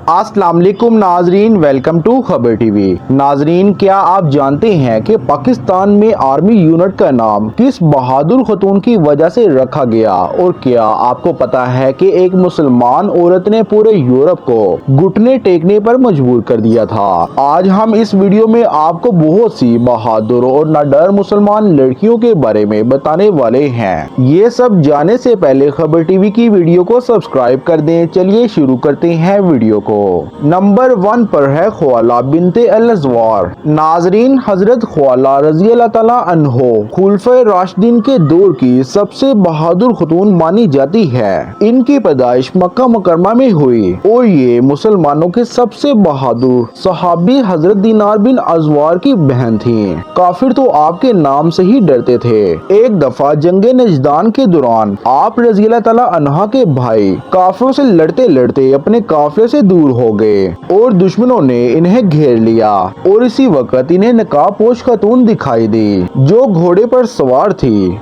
अस्सलाम वालेकुम नाजरीन, वेलकम टू खबर टीवी। नाजरीन, क्या आप जानते हैं कि पाकिस्तान में आर्मी यूनिट का नाम किस बहादुर खतून की वजह से रखा गया? और क्या आपको पता है कि एक मुसलमान औरत ने पूरे यूरोप को घुटने टेकने पर मजबूर कर दिया था? आज हम इस वीडियो में आपको बहुत सी बहादुर और नाडर मुसलमान लड़कियों के बारे में बताने वाले हैं। ये सब जाने से पहले खबर टीवी की वीडियो को सब्सक्राइब कर दें। चलिए शुरू करते हैं वीडियो को। नंबर 1 पर है ख्वाला बिनते अल-अज़वार। नाजरीन, हजरत ख्वाला रज़ी अल्लाह तआला अन्हो खुलफाए राशिदीन के दौर की सबसे बहादुर खतून मानी जाती है। इनकी पैदाइश मक्का मुकरमा में हुई और ये मुसलमानों के सबसे बहादुर सहाबी हजरत दीनार बिन अज़वार की बहन थी। काफिर तो आपके नाम से ही डरते थे। एक दफा जंगे नजदान के दौरान आप रज़ी अल्लाह तआला अन्हा के भाई काफिरों से लड़ते लड़ते अपने काफिले से दूर हो गए और दुश्मनों ने इन्हें घेर लिया और इसी वक्त इन्हें नकाबपोश खतून दिखाई दी जो घोड़े पर सवार थी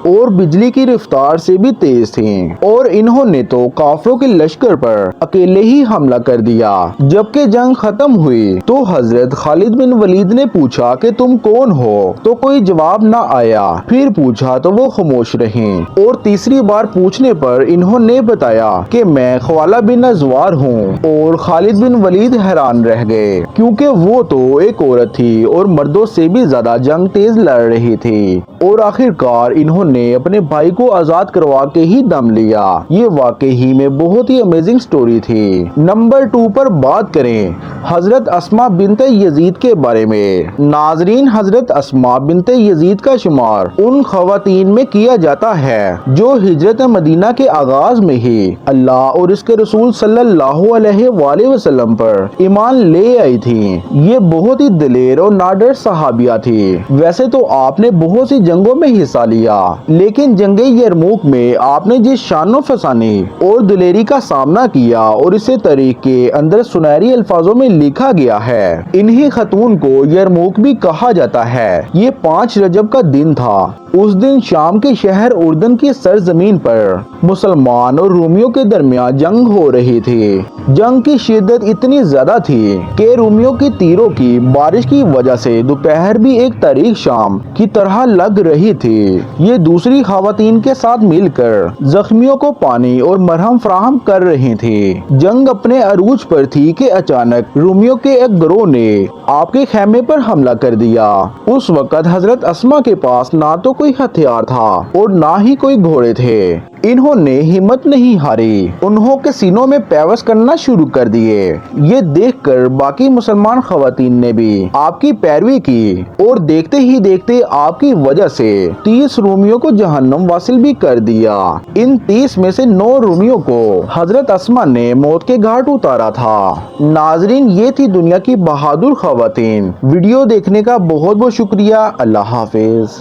और बिजली की रफ्तार से भी तेज थीं और इन्होंने तो काफिरों के लश्कर पर अकेले ही हमला कर दिया। जबकि जंग खत्म हुई तो हजरत खालिद बिन वलीद ने पूछा कि तुम कौन हो, तो कोई जवाब न आया। फिर पूछा तो वो खामोश रहे और तीसरी बार पूछने पर इन्होंने बताया कि मैं ख्वाला बिन अज़वार हूँ। और खालिद बिन वलीद हैरान रह गए क्योंकि वो तो एक औरत थी और मर्दों से भी ज्यादा जंग तेज लड़ रही थी। और आखिरकार इन्होंने अपने भाई को आजाद करवा के ही दम लिया। ये वाकई में बहुत ही अमेजिंग स्टोरी थी। नंबर 2 पर बात करें हजरत अस्मा बिनते यजीद के बारे में। नाजरीन, हजरत अस्मा बिनते यजीद का शुमार उन खवातीन में किया जाता है जो हिजरत मदीना के आगाज में ही अल्लाह और इसके रसूल सल्लल्लाहु अलैहि वसल्लम पर ईमान ले आई थी। ये बहुत ही दिलेर और नाडर सहाबिया थी। वैसे तो आपने बहुत सी जंगों में हिस्सा लिया, लेकिन जंगे यरमूक में आपने जिस शानो फसानी और दिलेरी का सामना किया और इसे तारीख के अंदर सुनहरी अल्फाजों में लिखा गया है। इन्हीं खतून को यरमूक भी कहा जाता है। ये 5 रजब का दिन था। उस दिन शाम के शहर उर्दन की सरजमीन पर मुसलमान और रोमियों के दरमियान जंग हो रही थी। जंग की शिद्दत इतनी ज्यादा थी कि रोमियों की तीरों की बारिश की वजह से दोपहर भी एक तारीख शाम की तरह लग रही थी। ये दूसरी खवातीन के साथ मिलकर जख्मियों को पानी और मरहम फराहम कर रही थी। जंग अपने अरूज पर थी कि अचानक रोमियों के एक गिरोह ने आपके खेमे पर हमला कर दिया। उस वक्त हजरत अस्मा के पास ना तो कोई हथियार था और ना ही कोई घोड़े थे। इन्होंने हिम्मत नहीं हारी, उन्हों के सीनों में पैवस करना शुरू कर दिए। ये देखकर बाकी मुसलमान खवातीन ने भी आपकी पैरवी की और देखते ही देखते आपकी वजह से 30 रोमियों को जहन्नम वासिल भी कर दिया। इन 30 में से 9 रोमियों को हजरत अस्मा ने मौत के घाट उतारा था। नाजरीन, ये थी दुनिया की बहादुर खवातीन। वीडियो देखने का बहुत बहुत शुक्रिया। अल्लाह हाफिज।